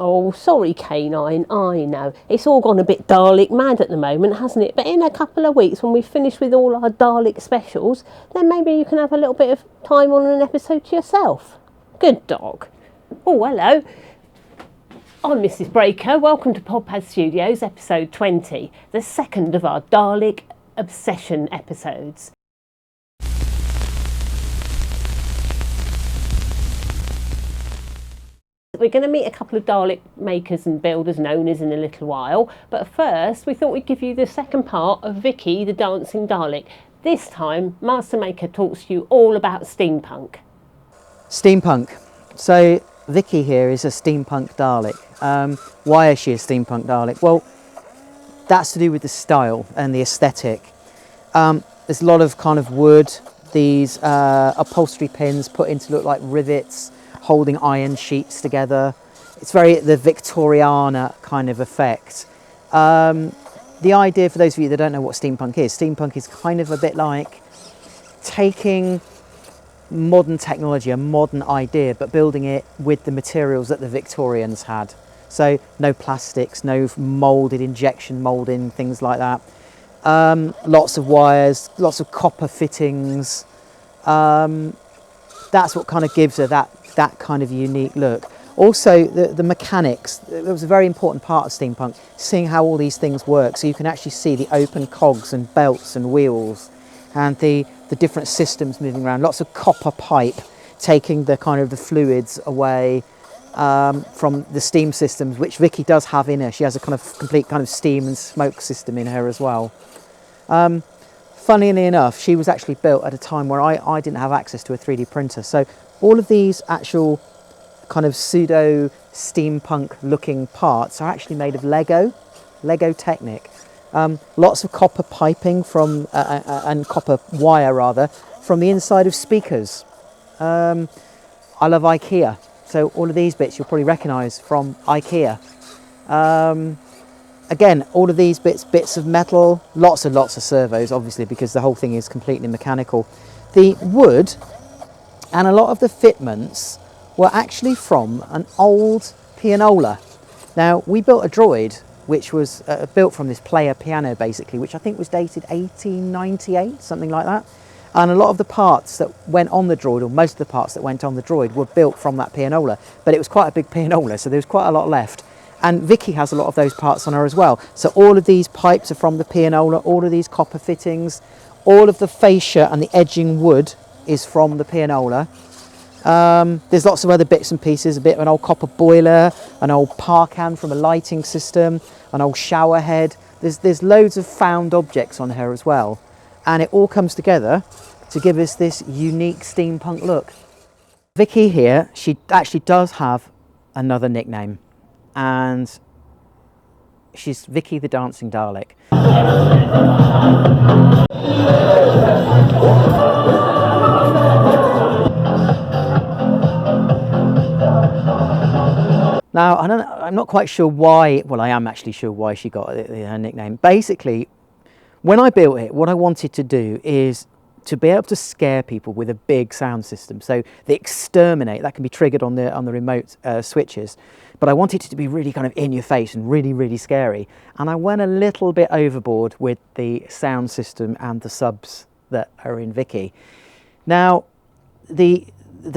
Oh, sorry, Canine, I know. It's all gone a bit Dalek mad at the moment, hasn't it? But in a couple of weeks, when we've finished with all our Dalek specials, then maybe you can have a little bit of time on an episode to yourself. Good dog. Oh, hello. I'm Mrs. Breaker. Welcome to Podpadstudios, episode 20, the second of our Dalek Obsession episodes. We're going to meet a couple of Dalek makers and builders and owners in a little while, but first we thought we'd give you the second part of Vikki, the Dancing Dalek. This time, Master Maker talks to you all about steampunk. Steampunk. So Vikki here is a steampunk Dalek. Why is she a steampunk Dalek? Well, that's to do with the style and the aesthetic. There's a lot of kind of wood, these upholstery pins put in to look like rivets, holding iron sheets together. It's very the Victoriana kind of effect. The idea, for those of you that don't know what steampunk is kind of a bit like taking modern technology, a modern idea, but building it with the materials that the Victorians had. So no plastics, no moulded injection moulding, things like that. Lots of wires, lots of copper fittings. That's what kind of gives her that kind of unique look. Also, the mechanics, it was a very important part of steampunk, seeing how all these things work. So you can actually see the open cogs and belts and wheels and the different systems moving around. Lots of copper pipe taking the kind of the fluids away from the steam systems, which Vikki does have in her. She has a kind of complete kind of steam and smoke system in her as well. Funnily enough, she was actually built at a time where I didn't have access to a 3D printer. So all of these actual kind of pseudo steampunk looking parts are actually made of Lego Technic. Lots of copper piping from and copper wire rather from the inside of speakers. I love IKEA, so all of these bits you'll probably recognise from IKEA. Again, all of these bits of metal, lots and lots of servos, obviously, because the whole thing is completely mechanical. The wood and a lot of the fitments were actually from an old pianola. Now, we built a droid which was built from this player piano, basically, which I think was dated 1898, something like that. And a lot of the parts that went on the droid, or most of the parts that went on the droid, were built from that pianola. But it was quite a big pianola, so there was quite a lot left. And Vikki has a lot of those parts on her as well. So all of these pipes are from the pianola, all of these copper fittings, all of the fascia and the edging wood is from the pianola. There's lots of other bits and pieces, a bit of an old copper boiler, an old parkan from a lighting system, an old shower head. There's loads of found objects on her as well. And it all comes together to give us this unique steampunk look. Vikki here, she actually does have another nickname. And she's Vikki the Dancing Dalek. Now, I'm not quite sure why, well, I am actually sure why she got her nickname. Basically, when I built it, what I wanted to do is to be able to scare people with a big sound system. So the exterminate, that can be triggered on the remote switches. But I wanted it to be really kind of in your face and really, really scary. And I went a little bit overboard with the sound system and the subs that are in Vikki. Now, the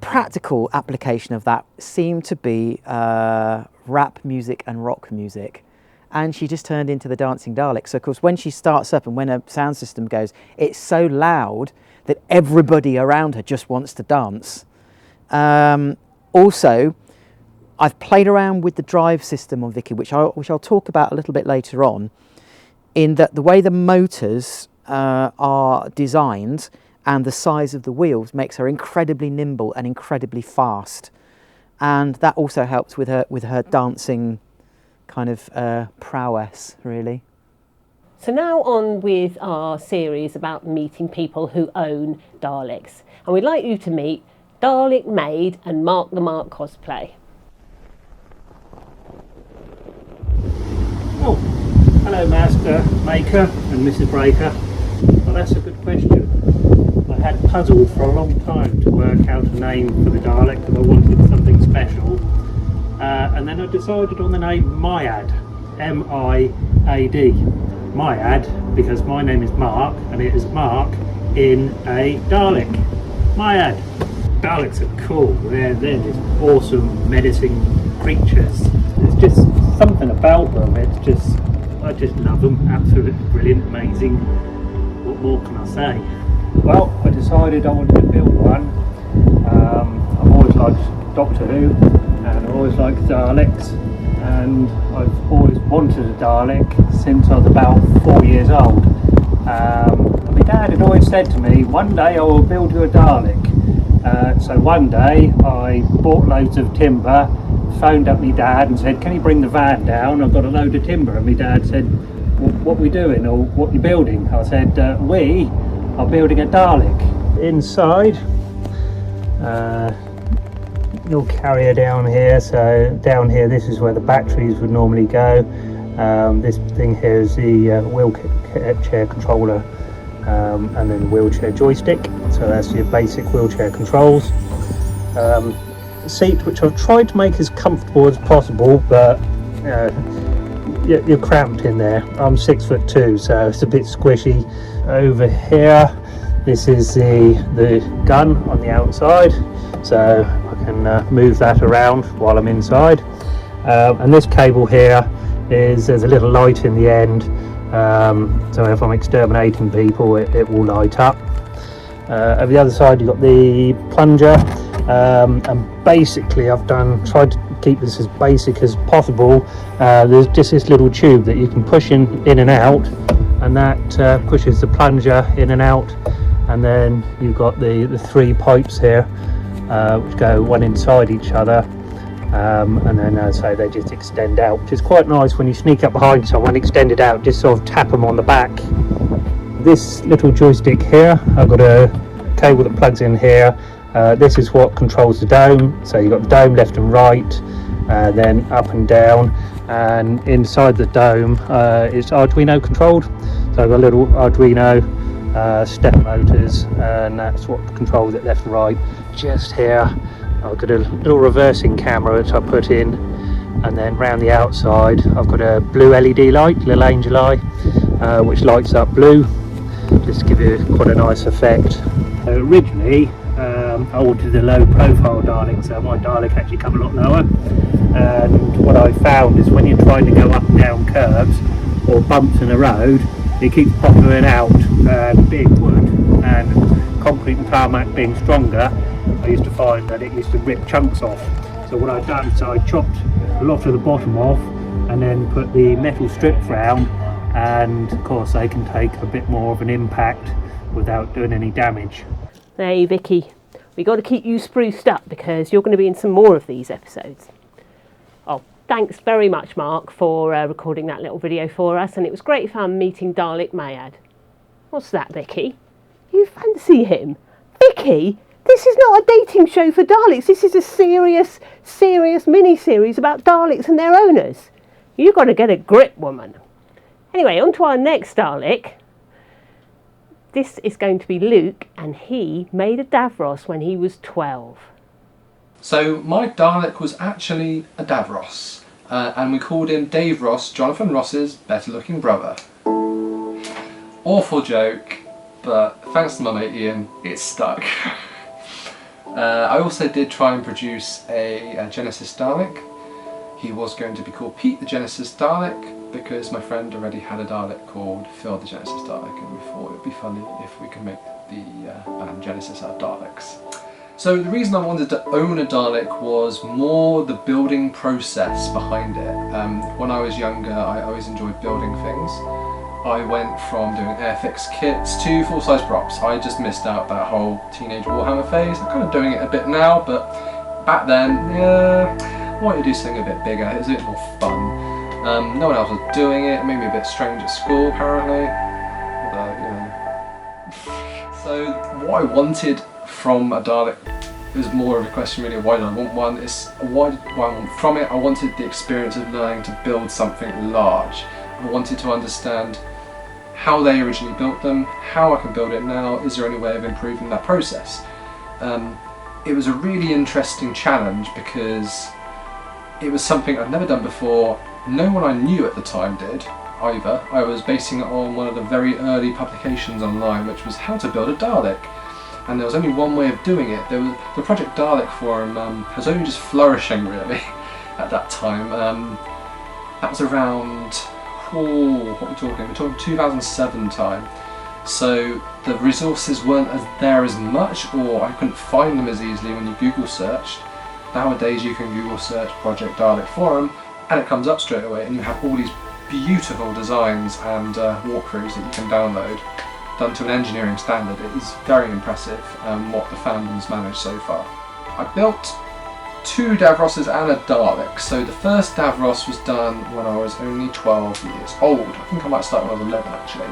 practical application of that seemed to be rap music and rock music. And she just turned into the Dancing Dalek. So of course, when she starts up and when her sound system goes, it's so loud that everybody around her just wants to dance. Also, I've played around with the drive system on Vikki, which I'll talk about a little bit later on, in that the way the motors are designed and the size of the wheels makes her incredibly nimble and incredibly fast. And that also helps with her dancing kind of prowess, really. So now on with our series about meeting people who own Daleks. And we'd like you to meet Dalek MIAD and Mark Cosplay. Oh, hello Master Maker and Mrs. Breaker. Well, that's a good question. I had puzzled for a long time to work out a name for the Dalek because I wanted something special. and then I decided on the name MIAD, M-I-A-D. MIAD, because my name is Mark, and it is Mark in a Dalek. MIAD. Daleks are cool. They're just awesome menacing creatures. There's just something about them. I just love them. Absolutely brilliant, amazing. What more can I say? Well, I decided I wanted to build one. I've always liked Doctor Who, and I've always liked Daleks, and I've always wanted a Dalek since I was about 4 years old. My dad had always said to me, one day I will build you a Dalek. So one day I bought loads of timber, phoned up my dad and said, can you bring the van down? I've got a load of timber. And my dad said, well, what are we doing, or what are you building? I said, we are building a Dalek. Inside, little carrier down here. So down here, this is where the batteries would normally go. This thing here is the wheelchair controller, and then the wheelchair joystick. So that's your basic wheelchair controls. Seat, which I've tried to make as comfortable as possible, but you're cramped in there. I'm 6'2", so it's a bit squishy. Over here, this is the gun on the outside, so I can move that around while I'm inside. And this cable here there's a little light in the end, so if I'm exterminating people, it will light up. Over the other side, you've got the plunger, and basically I've tried to keep this as basic as possible. There's just this little tube that you can push in and out, and that pushes the plunger in and out, and then you've got the 3 pipes here, which go one inside each other. And then so they just extend out, which is quite nice when you sneak up behind someone, extend it out, just sort of tap them on the back. This little joystick here, I've got a cable that plugs in here. This is what controls the dome, so you've got the dome left and right, then up and down, and inside the dome it's Arduino controlled, so I've got a little Arduino step motors, and that's what controls it left and right. Just here I've got a little reversing camera which I put in, and then round the outside I've got a blue LED light, little angel eye, which lights up blue, just to give you quite a nice effect. Originally I wanted a low profile Dalek, so my Dalek actually come a lot lower, and what I found is when you're trying to go up and down curbs or bumps in a road, it keeps popping in and out, and being wood and concrete and tarmac being stronger, I used to find that it used to rip chunks off. So what I've done is I chopped a lot of the bottom off and then put the metal strips round, and of course they can take a bit more of an impact without doing any damage. Hey Vicky, we got to keep you spruced up because you're going to be in some more of these episodes. Oh, thanks very much Mark for recording that little video for us, and it was great fun meeting Dalek MIAD. What's that, Vicky? You fancy him? Vicky? This is not a dating show for Daleks. This is a serious mini-series about Daleks and their owners. You've got to get a grip, woman. Anyway, on to our next Dalek. This is going to be Luke, and he made a Davros when he was 12. So my Dalek was actually a Davros, and we called him Dave Ross, Jonathan Ross's better-looking brother. Awful joke, but thanks to my mate Ian, it stuck. I also did try and produce a Genesis Dalek. He was going to be called Pete the Genesis Dalek because my friend already had a Dalek called Phil the Genesis Dalek, and we thought it would be funny if we could make the band Genesis out of Daleks. So the reason I wanted to own a Dalek was more the building process behind it. When I was younger, I always enjoyed building things. I went from doing airfix kits to full-size props. I just missed out that whole teenage Warhammer phase. I'm kind of doing it a bit now, but back then, yeah, I wanted to do something a bit bigger. It was a bit more fun. No one else was doing it. It made me a bit strange at school, apparently. So what I wanted from a Dalek is more of a question really, why did I want one? It's why I want from it. I wanted the experience of learning to build something large. I wanted to understand how they originally built them, how I can build it now, is there any way of improving that process? It was a really interesting challenge because it was something I'd never done before. No one I knew at the time did either. I was basing it on one of the very early publications online, which was how to build a Dalek. And there was only one way of doing it. There was the Project Dalek forum was only just flourishing really at that time. That was around, what are we talking? We're talking 2007 time. So the resources weren't there as much, or I couldn't find them as easily when you Google searched. Nowadays you can Google search Project Dalek forum and it comes up straight away, and you have all these beautiful designs and walkthroughs that you can download, done to an engineering standard. It is very impressive what the fandom's managed so far. I built 2 Davroses and a Dalek. So the first Davros was done when I was only 12 years old. I think I might start when I was 11 actually.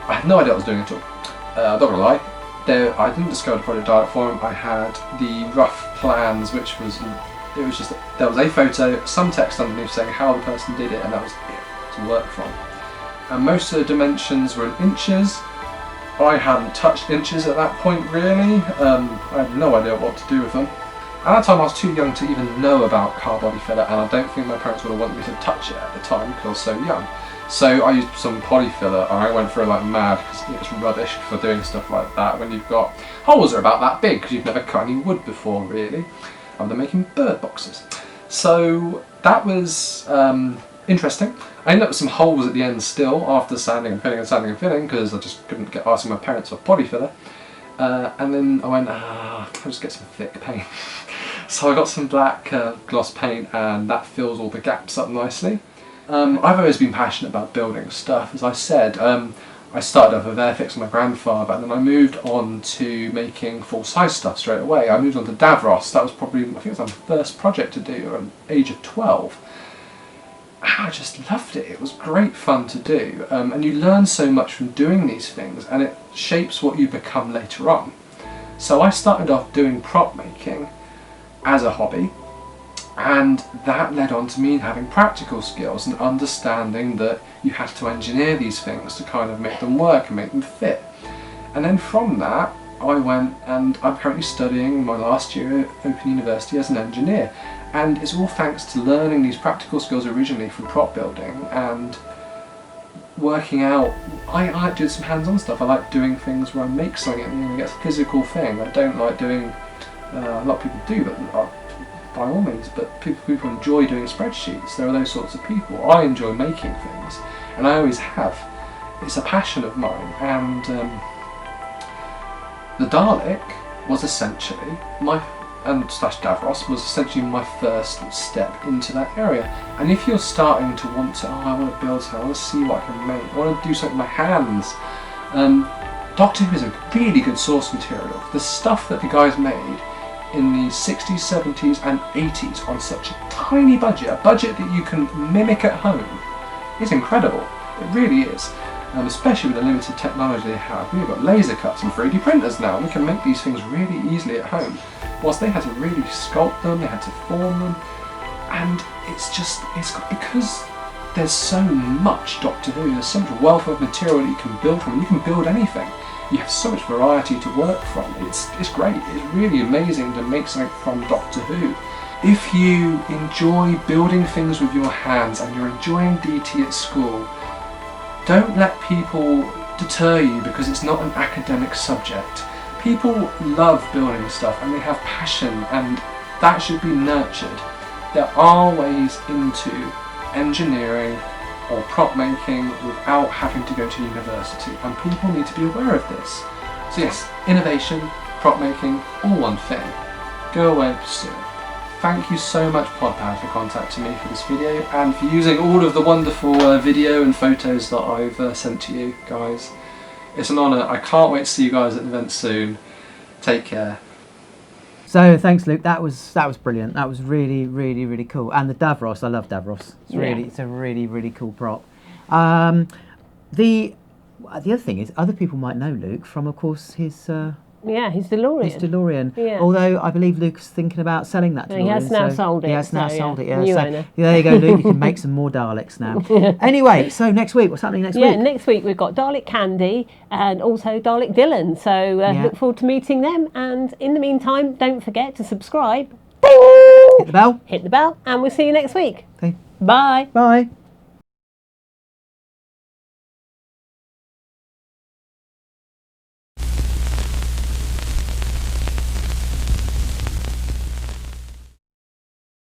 I had no idea what I was doing at all. Not gonna lie, I didn't discover the Project Dalek forum. I had the rough plans, which was, it was just, there was a photo, some text underneath saying how the person did it, and that was it to work from. And most of the dimensions were in inches. I hadn't touched inches at that point really. I had no idea what to do with them. At that time I was too young to even know about car body filler, and I don't think my parents would have wanted me to touch it at the time because I was so young. So I used some poly filler, and I went through it like mad because it's rubbish for doing stuff like that when you've got holes that are about that big because you've never cut any wood before really, other than making bird boxes. So that was interesting. I ended up with some holes at the end still after sanding and filling because I just couldn't get asking my parents for poly filler. And then I went, I'll just get some thick paint. So I got some black gloss paint, and that fills all the gaps up nicely. I've always been passionate about building stuff. As I said, I started off with Airfix with my grandfather, and then I moved on to making full-size stuff straight away. I moved on to Davros. That was probably, I think it was my first project to do at the age of 12. I just loved it. It was great fun to do, and you learn so much from doing these things, and it shapes what you become later on. So I started off doing prop making as a hobby, and that led on to me having practical skills and understanding that you have to engineer these things to kind of make them work and make them fit. And then from that I went, and I'm currently studying my last year at Open University as an engineer. And it's all thanks to learning these practical skills originally from prop building and working out. I like doing some hands-on stuff. I like doing things where I make something and it's a physical thing. I don't like doing, a lot of people do, but by all means, but people enjoy doing spreadsheets. There are those sorts of people. I enjoy making things, and I always have. It's a passion of mine, and the Dalek was essentially slash Davros was essentially my first step into that area. And if you're starting to want to, I want to build something, I want to see what I can make, I want to do something with my hands, Doctor Who is a really good source material. The stuff that the guys made in the 60s, 70s and 80s on such a tiny budget, a budget that you can mimic at home, is incredible. It really is. Especially with the limited technology they have. We've got laser cuts and 3D printers now, and we can make these things really easily at home. Whilst they had to really sculpt them, they had to form them, and it's because there's so much Doctor Who, there's so much wealth of material that you can build from, you can build anything. You have so much variety to work from. It's great. It's really amazing to make something from Doctor Who. If you enjoy building things with your hands and you're enjoying DT at school, don't let people deter you because it's not an academic subject. People love building stuff and they have passion, and that should be nurtured. There are ways into engineering or prop making without having to go to university, and people need to be aware of this. So yes, innovation, prop making, all one thing. Go away and pursue it. Thank you so much Podpad for contacting me for this video and for using all of the wonderful video and photos that I've sent to you guys. It's an honour. I can't wait to see you guys at the event soon. Take care. So thanks, Luke. That was brilliant. That was really, really, really cool. And the Davros, I love Davros. It's a really, really cool prop. The other thing is, other people might know Luke from, of course, his DeLorean. His DeLorean. Yeah. Although I believe Luke's thinking about selling that DeLorean. He has now sold it. He has now sold it. Yeah. New So owner. there you go, Luke. You can make some more Daleks now. Anyway, so next week, what's happening next week? Yeah, next week we've got Dalek Candy and also Dalek Dylan. So look forward to meeting them. And in the meantime, don't forget to subscribe. Ding! Hit the bell. Hit the bell, and we'll see you next week. Okay. Bye. Bye.